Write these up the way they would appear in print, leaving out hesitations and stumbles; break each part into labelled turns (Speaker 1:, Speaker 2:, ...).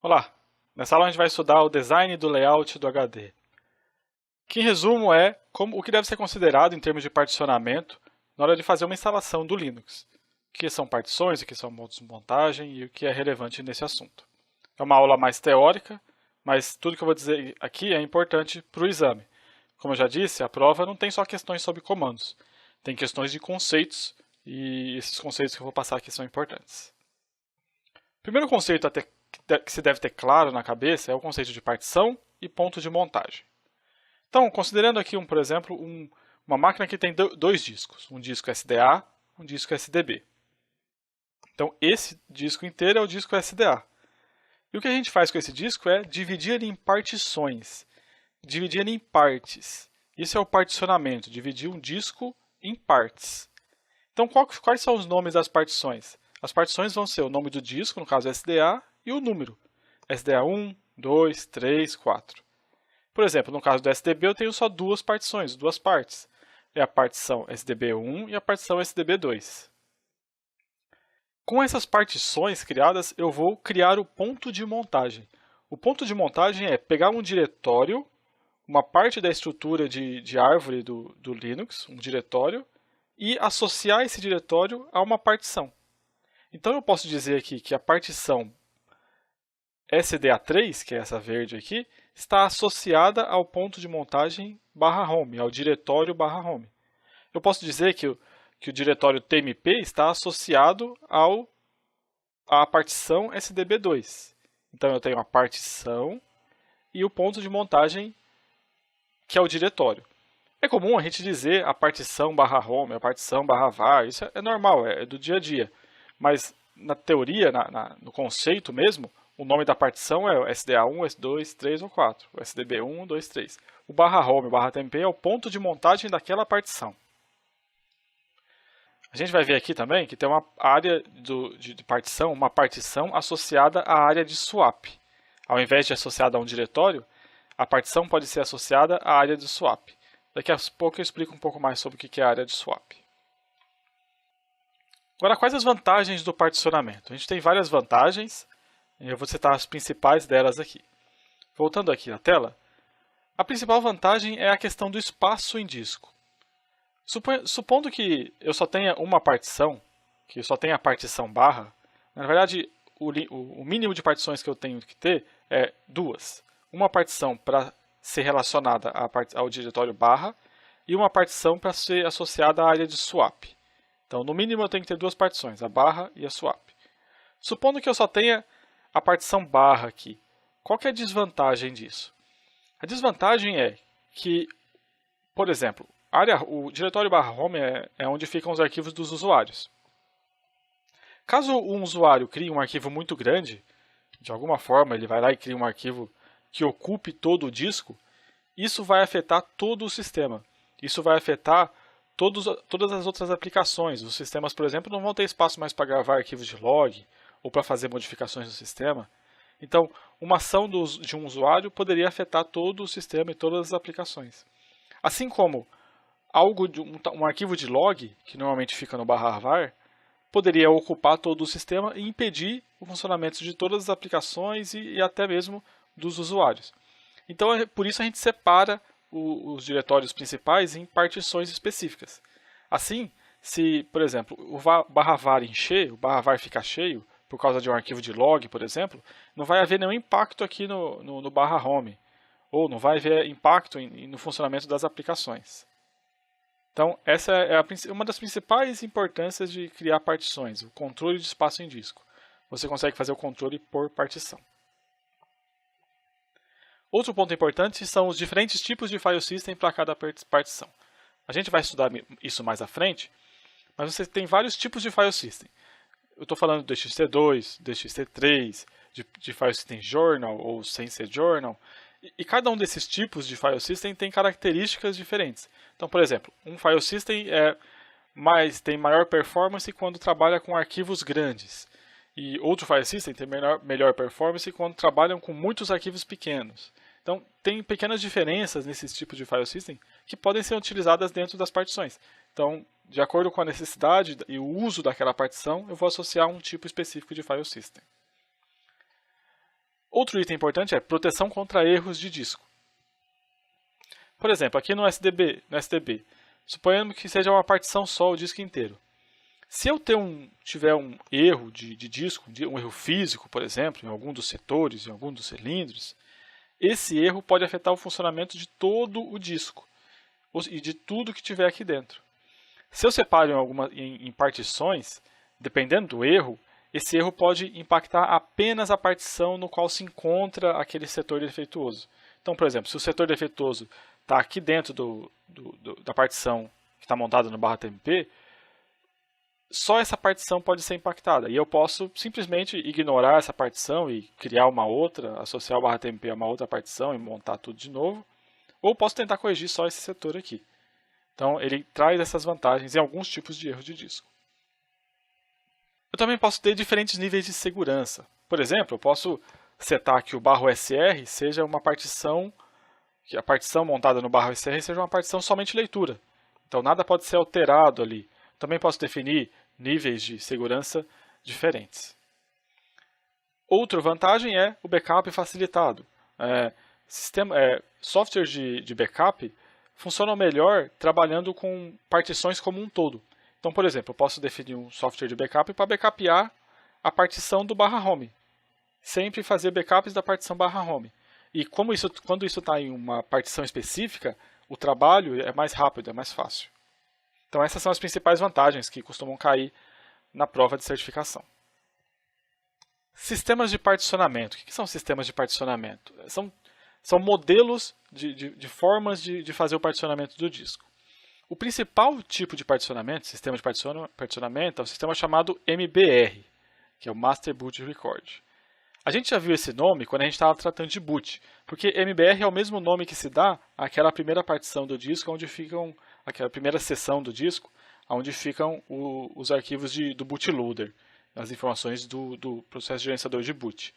Speaker 1: Olá! Nessa aula a gente vai estudar o design do layout do HD, que em resumo é o que deve ser considerado em termos de particionamento na hora de fazer uma instalação do Linux. O que são partições, o que são modos de montagem e o que é relevante nesse assunto. É uma aula mais teórica, mas tudo que eu vou dizer aqui é importante para o exame. Como eu já disse, a prova não tem só questões sobre comandos, tem questões de conceitos e esses conceitos que eu vou passar aqui são importantes. O primeiro conceito que se deve ter claro na cabeça é o conceito de partição e ponto de montagem. Então, considerando aqui, por exemplo, uma máquina que tem dois discos, um disco SDA, um disco SDB. Então, esse disco inteiro é o disco SDA. E o que a gente faz com esse disco é dividir ele em partições, dividir ele em partes. Isso é o particionamento, dividir um disco em partes. Então, quais são os nomes das partições? As partições vão ser o nome do disco, no caso SDA, e o número. SDA 1, 2, 3, 4. Por exemplo, no caso do SDB eu tenho só duas partições, duas partes. É a partição SDB1 e a partição SDB2. Com essas partições criadas, eu vou criar o ponto de montagem. O ponto de montagem é pegar um diretório, uma parte da estrutura de árvore do Linux, um diretório, e associar esse diretório a uma partição. Então eu posso dizer aqui que a partição SDA3, que é essa verde aqui, está associada ao ponto de montagem /home, ao diretório /home. Eu posso dizer que o diretório tmp está associado à partição SDB2. Então eu tenho a partição e o ponto de montagem, que é o diretório. É comum a gente dizer a partição /home, a partição /var, isso é normal, é do dia a dia. Mas na teoria, no conceito mesmo, o nome da partição é o SDA1, S2, 3 ou 4. O SDB1, 2, 3. O /home, o /tmp é o ponto de montagem daquela partição. A gente vai ver aqui também que tem uma área de partição, uma partição associada à área de swap. Ao invés de associada a um diretório, a partição pode ser associada à área de swap. Daqui a pouco eu explico um pouco mais sobre o que é a área de swap. Agora, quais as vantagens do particionamento? A gente tem várias vantagens, eu vou citar as principais delas aqui. Voltando aqui na tela, a principal vantagem é a questão do espaço em disco. Supondo que eu só tenha uma partição, que eu só tenha a partição barra, na verdade, o mínimo de partições que eu tenho que ter é duas. Uma partição para ser relacionada ao diretório barra e uma partição para ser associada à área de swap. Então, no mínimo, eu tenho que ter duas partições, a barra e a swap. Supondo que eu só tenha a partição barra aqui, qual que é a desvantagem disso? A desvantagem é que, por exemplo, o diretório /home é onde ficam os arquivos dos usuários. Caso um usuário crie um arquivo muito grande, de alguma forma ele vai lá e cria um arquivo que ocupe todo o disco, isso vai afetar todo o sistema. Isso vai afetar todas as outras aplicações. Os sistemas, por exemplo, não vão ter espaço mais para gravar arquivos de log ou para fazer modificações no sistema. Então, uma ação de um usuário poderia afetar todo o sistema e todas as aplicações. Assim como um arquivo de log, que normalmente fica no /var, poderia ocupar todo o sistema e impedir o funcionamento de todas as aplicações e até mesmo dos usuários. Então, por isso a gente separa os diretórios principais em partições específicas. Assim, se, por exemplo, o /var encher, o /var ficar cheio, por causa de um arquivo de log, por exemplo, não vai haver nenhum impacto aqui no /home, ou não vai haver impacto no funcionamento das aplicações. Então, essa é uma das principais importâncias de criar partições, o controle de espaço em disco. Você consegue fazer o controle por partição. Outro ponto importante são os diferentes tipos de file system para cada partição. A gente vai estudar isso mais à frente, mas você tem vários tipos de file system. Eu estou falando do DXT2, DXT3, de file system journal ou sem ser journal. E cada um desses tipos de file system tem características diferentes. Então, por exemplo, um file system tem maior performance quando trabalha com arquivos grandes. E outro file system tem melhor performance quando trabalham com muitos arquivos pequenos. Então, tem pequenas diferenças nesses tipos de file system que podem ser utilizadas dentro das partições. Então, de acordo com a necessidade e o uso daquela partição, eu vou associar um tipo específico de file system. Outro item importante é proteção contra erros de disco. Por exemplo, aqui no SDB, suponhamos que seja uma partição só o disco inteiro. Se eu tiver um erro de disco, um erro físico, por exemplo, em algum dos setores, em algum dos cilindros, esse erro pode afetar o funcionamento de todo o disco e de tudo que tiver aqui dentro. Se eu separo em partições, dependendo do erro, esse erro pode impactar apenas a partição no qual se encontra aquele setor defeituoso. Então, por exemplo, se o setor defeituoso está aqui dentro da partição que está montada no /tmp, só essa partição pode ser impactada. E eu posso simplesmente ignorar essa partição e criar uma outra, associar o /tmp a uma outra partição e montar tudo de novo. Ou posso tentar corrigir só esse setor aqui. Então, ele traz essas vantagens em alguns tipos de erro de disco. Eu também posso ter diferentes níveis de segurança. Por exemplo, eu posso setar que o /SR seja uma partição, que a partição montada no /SR seja uma partição somente leitura. Então, nada pode ser alterado ali. Também posso definir níveis de segurança diferentes. Outra vantagem é o backup facilitado. Softwares de backup funcionam melhor trabalhando com partições como um todo. Então, por exemplo, eu posso definir um software de backup para backupear a partição do /home. Sempre fazer backups da partição /home. E quando isso está em uma partição específica, o trabalho é mais rápido, é mais fácil. Então, essas são as principais vantagens que costumam cair na prova de certificação. Sistemas de particionamento. O que são sistemas de particionamento? São modelos de formas de fazer o particionamento do disco. O principal tipo de particionamento, sistema de particionamento, é o sistema chamado MBR, que é o Master Boot Record. A gente já viu esse nome quando a gente estava tratando de boot, porque MBR é o mesmo nome que se dá àquela primeira partição do disco, onde ficam aquela primeira seção do disco, onde ficam os arquivos do bootloader, as informações do processo gerenciador de boot.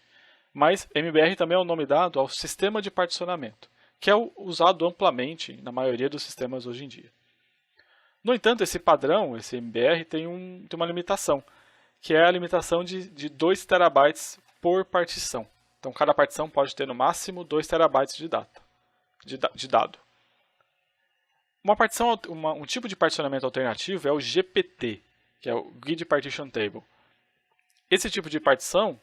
Speaker 1: Mas MBR também é o nome dado ao sistema de particionamento, que é usado amplamente na maioria dos sistemas hoje em dia. No entanto, esse padrão, esse MBR, tem uma limitação, que é a limitação de 2 terabytes por partição. Então, cada partição pode ter no máximo 2 terabytes de dado. Um tipo de particionamento alternativo é o GPT, que é o Grid Partition Table. Esse tipo de partição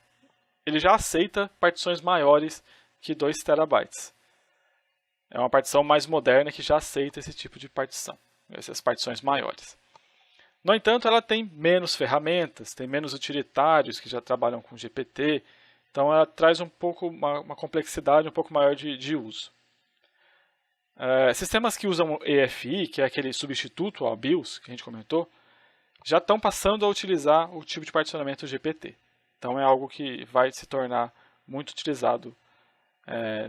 Speaker 1: ele já aceita partições maiores que 2 terabytes. É uma partição mais moderna que já aceita esse tipo de partição, essas partições maiores. No entanto, ela tem menos ferramentas, tem menos utilitários que já trabalham com GPT, então ela traz uma complexidade um pouco maior de uso. Sistemas que usam EFI, que é aquele substituto ao BIOS que a gente comentou, já estão passando a utilizar o tipo de particionamento GPT. Então é algo que vai se tornar muito utilizado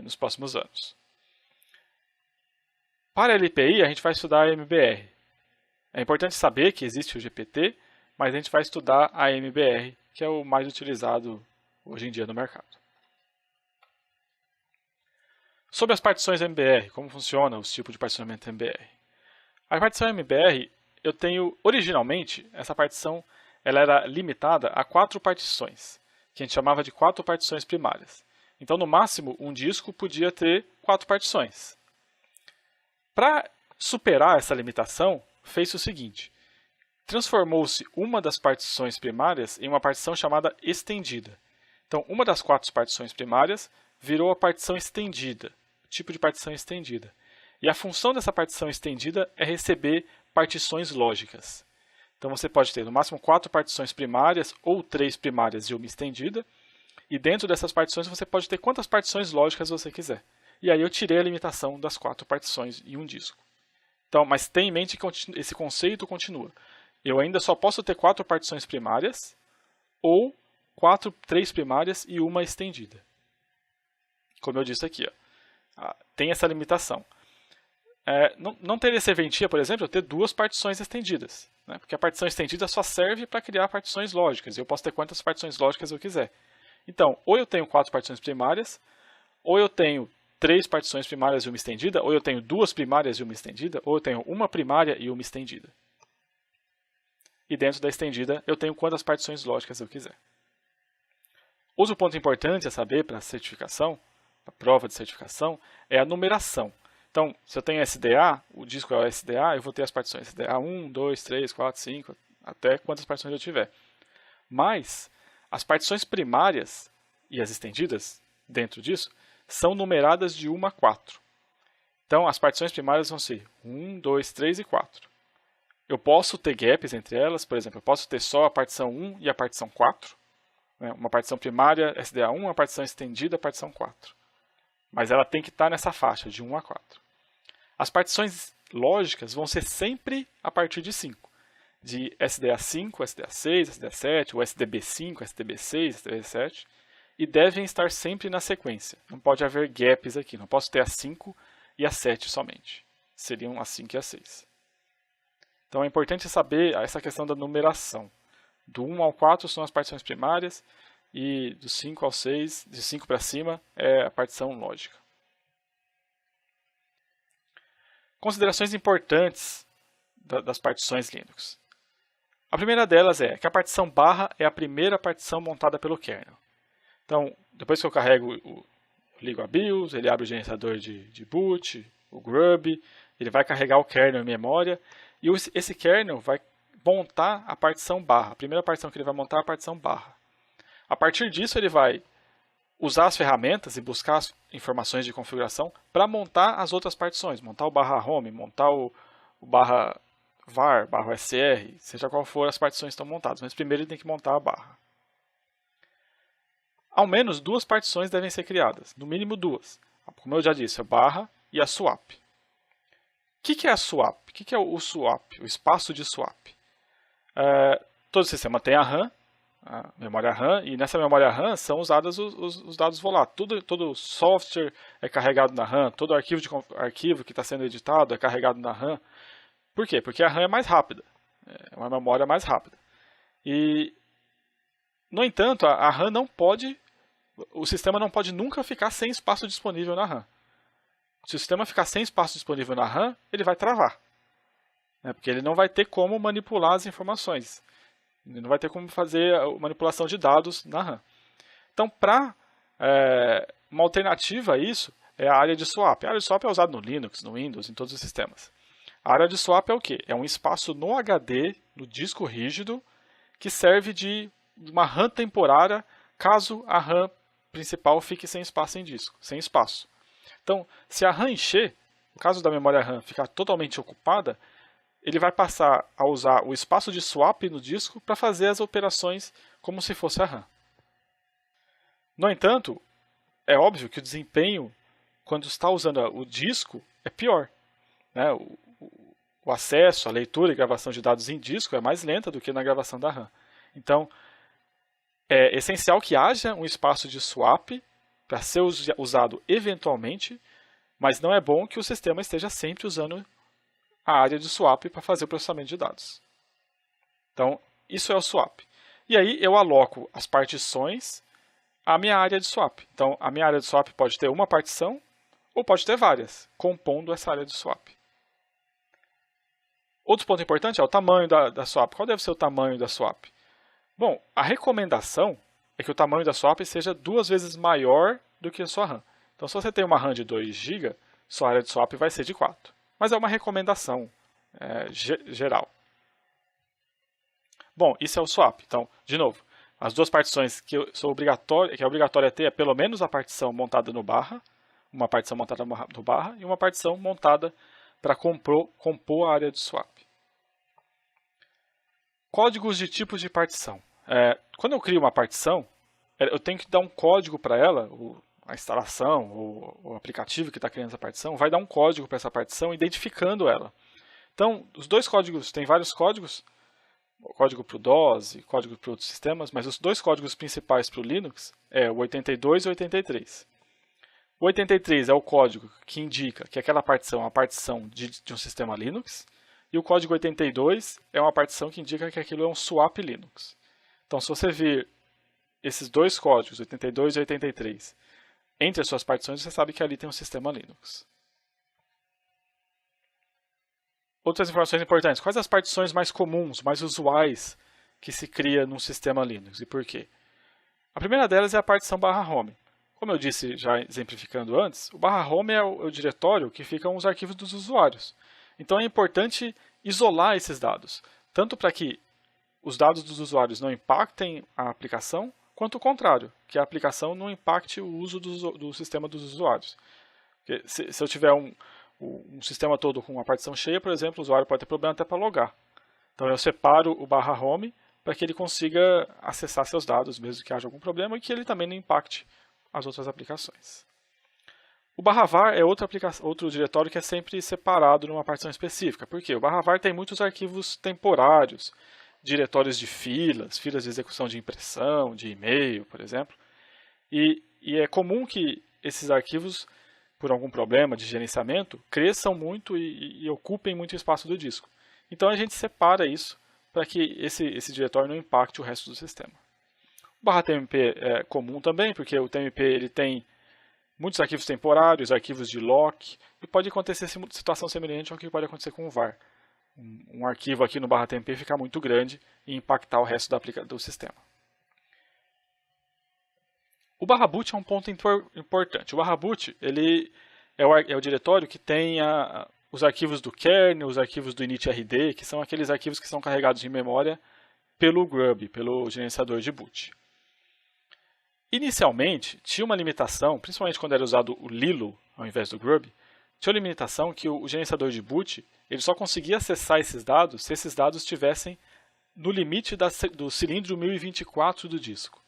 Speaker 1: nos próximos anos. Para a LPI, a gente vai estudar a MBR. É importante saber que existe o GPT, mas a gente vai estudar a MBR, que é o mais utilizado hoje em dia no mercado. Sobre as partições MBR, como funciona os tipos de particionamento MBR? A partição MBR, originalmente, essa partição ela era limitada a 4 partições, que a gente chamava de 4 partições primárias. Então, no máximo, um disco podia ter 4 partições. Para superar essa limitação, fez o seguinte: transformou-se uma das partições primárias em uma partição chamada estendida. Então, uma das 4 partições primárias virou a partição estendida, tipo de partição estendida. E a função dessa partição estendida é receber partições lógicas. Então, você pode ter no máximo 4 partições primárias ou 3 primárias e uma estendida. E dentro dessas partições você pode ter quantas partições lógicas você quiser. E aí eu tirei a limitação das 4 partições em um disco. Então, mas tenha em mente que esse conceito continua. Eu ainda só posso ter 4 partições primárias ou 3 primárias e uma estendida. Como eu disse aqui, tem essa limitação. Não teria serventia, por exemplo, eu ter 2 partições estendidas. Né? Porque a partição estendida só serve para criar partições lógicas. E eu posso ter quantas partições lógicas eu quiser. Então, ou eu tenho 4 partições primárias, ou eu tenho 3 partições primárias e uma estendida, ou eu tenho 2 primárias e uma estendida, ou eu tenho uma primária e uma estendida. E dentro da estendida eu tenho quantas partições lógicas eu quiser. Outro ponto importante a saber para a certificação, a prova de certificação, é a numeração. Então, se eu tenho SDA, o disco é o SDA, eu vou ter as partições SDA 1, 2, 3, 4, 5, até quantas partições eu tiver. Mas, as partições primárias e as estendidas, dentro disso, são numeradas de 1 a 4. Então, as partições primárias vão ser 1, 2, 3 e 4. Eu posso ter gaps entre elas, por exemplo, eu posso ter só a partição 1 e a partição 4. Né? Uma partição primária SDA1, uma partição estendida, partição 4. Mas ela tem que estar nessa faixa, de 1 a 4. As partições lógicas vão ser sempre a partir de 5. De SDA5, SDA6, SDA7, o SDB5, SDB6, SDB7. E devem estar sempre na sequência. Não pode haver gaps aqui. Não posso ter a 5 e a 7 somente. Seriam a 5 e a 6. Então é importante saber essa questão da numeração. Do 1 ao 4 são as partições primárias e do 5 ao 6, de 5 para cima, é a partição lógica. Considerações importantes das partições Linux. A primeira delas é que a partição barra é a primeira partição montada pelo kernel. Então, depois que eu carrego, ligo a BIOS, ele abre o gerenciador de boot, o grub, ele vai carregar o kernel em memória, e esse kernel vai montar a partição barra. A primeira partição que ele vai montar é a partição barra. A partir disso, ele vai usar as ferramentas e buscar as informações de configuração para montar as outras partições. Montar o barra home, montar o barra var, barra sr, seja qual for as partições que estão montadas. Mas primeiro ele tem que montar a barra. Ao menos 2 partições devem ser criadas. No mínimo 2. Como eu já disse, a barra e a swap. O que é a swap? O que é o swap? O espaço de swap. Todo sistema tem a RAM, a memória RAM, e nessa memória RAM são usados os dados voláteis. Todo software é carregado na RAM, todo arquivo que está sendo editado é carregado na RAM. Por quê? Porque a RAM é mais rápida, é uma memória mais rápida. No entanto, a RAM não pode, o sistema não pode nunca ficar sem espaço disponível na RAM. Se o sistema ficar sem espaço disponível na RAM, ele vai travar. Porque ele não vai ter como manipular as informações. Ele não vai ter como fazer a manipulação de dados na RAM. Então, uma alternativa a isso é a área de swap. A área de swap é usada no Linux, no Windows, em todos os sistemas. A área de swap é o quê? É um espaço no HD, no disco rígido, que serve de uma RAM temporária, caso a RAM principal fique sem espaço em disco, sem espaço. Então, se a RAM encher, no caso da memória RAM ficar totalmente ocupada, ele vai passar a usar o espaço de swap no disco para fazer as operações como se fosse a RAM. No entanto, é óbvio que o desempenho, quando está usando o disco, é pior. Né? O acesso, a leitura e gravação de dados em disco é mais lenta do que na gravação da RAM. Então, é essencial que haja um espaço de swap para ser usado eventualmente, mas não é bom que o sistema esteja sempre usando a área de swap para fazer o processamento de dados. Então, isso é o swap. E aí eu aloco as partições à minha área de swap. Então, a minha área de swap pode ter uma partição ou pode ter várias, compondo essa área de swap. Outro ponto importante é o tamanho da swap. Qual deve ser o tamanho da swap? Bom, a recomendação é que o tamanho da swap seja 2 vezes maior do que a sua RAM. Então, se você tem uma RAM de 2 GB, sua área de swap vai ser de 4. Mas é uma recomendação geral. Bom, isso é o swap. Então, de novo, as 2 partições que é obrigatória ter é pelo menos a partição montada no barra, uma partição montada no barra e uma partição montada para compor a área de swap. Códigos de tipos de partição. Quando eu crio uma partição, eu tenho que dar um código para ela, a instalação, o aplicativo que está criando essa partição, vai dar um código para essa partição identificando ela. Então, os 2 códigos, tem vários códigos, o código para o DOS e código para outros sistemas, mas os 2 códigos principais para o Linux é o 82 e o 83. O 83 é o código que indica que aquela partição é uma partição de um sistema Linux, e o código 82 é uma partição que indica que aquilo é um swap Linux. Então, se você vir esses 2 códigos, 82 e 83, entre as suas partições, você sabe que ali tem um sistema Linux. Outras informações importantes. Quais as partições mais comuns, mais usuais que se cria num sistema Linux e por quê? A primeira delas é a partição /home. Como eu disse já exemplificando antes, o /home é o diretório que ficam os arquivos dos usuários. Então é importante isolar esses dados, tanto para que os dados dos usuários não impactem a aplicação, quanto o contrário, que a aplicação não impacte o uso do sistema dos usuários. Porque se eu tiver um sistema todo com uma partição cheia, por exemplo, o usuário pode ter problema até para logar. Então eu separo o /home para que ele consiga acessar seus dados, mesmo que haja algum problema, e que ele também não impacte as outras aplicações. O /var é outro diretório que é sempre separado numa partição específica. Por quê? O /var tem muitos arquivos temporários, diretórios de filas de execução de impressão, de e-mail, por exemplo. E é comum que esses arquivos, por algum problema de gerenciamento, cresçam muito e ocupem muito espaço do disco. Então a gente separa isso para que esse diretório não impacte o resto do sistema. O /tmp é comum também, porque o tmp ele tem muitos arquivos temporários, arquivos de lock, e pode acontecer situação semelhante ao que pode acontecer com o var. Um arquivo aqui no /tmp ficar muito grande e impactar o resto do sistema. O /boot é um ponto importante. O /boot ele é o diretório que tem os arquivos do kernel, os arquivos do initrd, que são aqueles arquivos que são carregados em memória pelo grub, pelo gerenciador de boot. Inicialmente, tinha uma limitação, principalmente quando era usado o Lilo ao invés do grub, tinha uma limitação que o gerenciador de boot ele só conseguia acessar esses dados se esses dados estivessem no limite do cilindro 1024 do disco.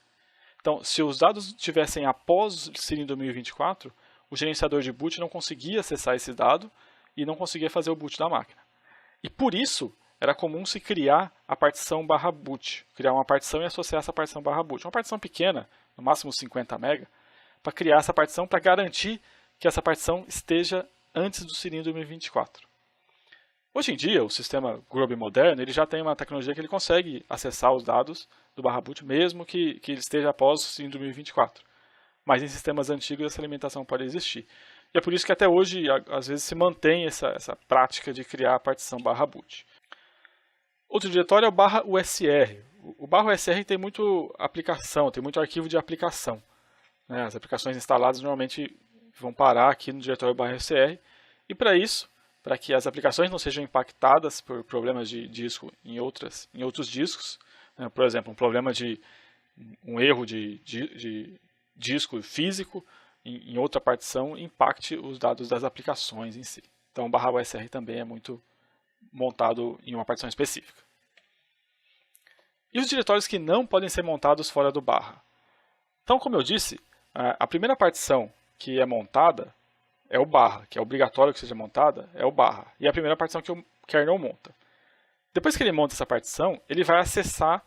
Speaker 1: Então, se os dados estivessem após o cilindro 1024, o gerenciador de boot não conseguia acessar esse dado e não conseguia fazer o boot da máquina. E por isso, era comum se criar a partição /boot, criar uma partição e associar essa partição /boot. Uma partição pequena, no máximo 50 MB, para criar essa partição para garantir que essa partição esteja antes do cilindro 1024. Hoje em dia, o sistema grub moderno ele já tem uma tecnologia que ele consegue acessar os dados do /boot, mesmo que ele esteja após o cilindro 1024. Mas em sistemas antigos essa limitação pode existir. E é por isso que até hoje, às vezes, se mantém essa prática de criar a partição /boot. Outro diretório é o /usr. O /usr tem muito aplicação, tem muito arquivo de aplicação. As aplicações instaladas normalmente vão parar aqui no diretório /usr. E para isso, para que as aplicações não sejam impactadas por problemas de disco em outros discos, por exemplo, um problema de um erro de disco físico em outra partição impacte os dados das aplicações em si. Então, o /usr também é muito montado em uma partição específica. E os diretórios que não podem ser montados fora do /. Então, como eu disse, a primeira partição que é montada é o /, que é obrigatório que seja montada, é o /. E é a primeira partição que o kernel monta. Depois que ele monta essa partição, ele vai acessar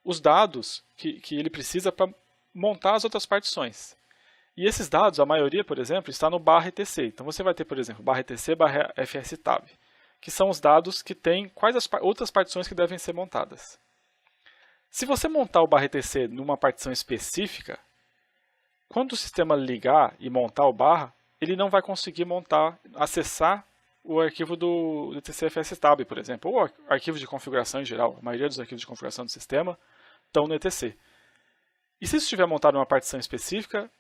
Speaker 1: os dados que ele precisa para montar as outras partições. E esses dados, a maioria, por exemplo, está no /etc. Então você vai ter, por exemplo, /etc/fstab, que são os dados que têm quais as outras partições que devem ser montadas. Se você montar o /etc numa partição específica, quando o sistema ligar e montar o /, ele não vai conseguir acessar o arquivo do etc/fstab, por exemplo, ou arquivos de configuração em geral. A maioria dos arquivos de configuração do sistema estão no etc. E se isso estiver montado numa partição específica,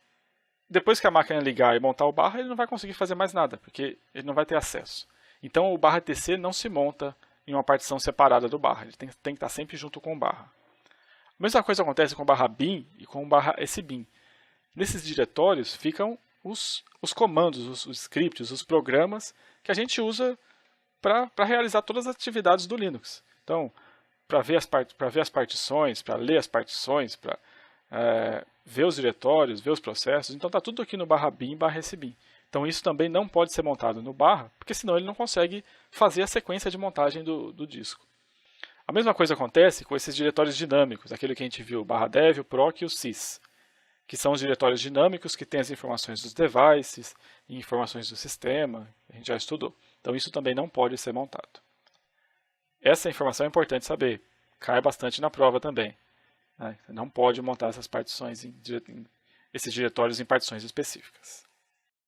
Speaker 1: depois que a máquina ligar e montar o /, ele não vai conseguir fazer mais nada, porque ele não vai ter acesso. Então o /etc não se monta em uma partição separada do /, ele tem que estar sempre junto com o /. A mesma coisa acontece com o /bin e com o /sbin. Nesses diretórios ficam os comandos, os scripts, os programas que a gente usa para realizar todas as atividades do Linux. Então, para ver as partições, para ler as partições, para ver os diretórios, ver os processos. Então está tudo aqui no /bin, /sbin. Então isso também não pode ser montado no /, porque senão ele não consegue fazer a sequência de montagem do disco. A mesma coisa acontece com esses diretórios dinâmicos, aquele que a gente viu, o /dev, o proc e o sys, que são os diretórios dinâmicos que têm as informações dos devices e informações do sistema, a gente já estudou. Então isso também não pode ser montado. Essa informação é importante saber, cai bastante na prova também. Você não pode montar essas partições esses diretórios em partições específicas.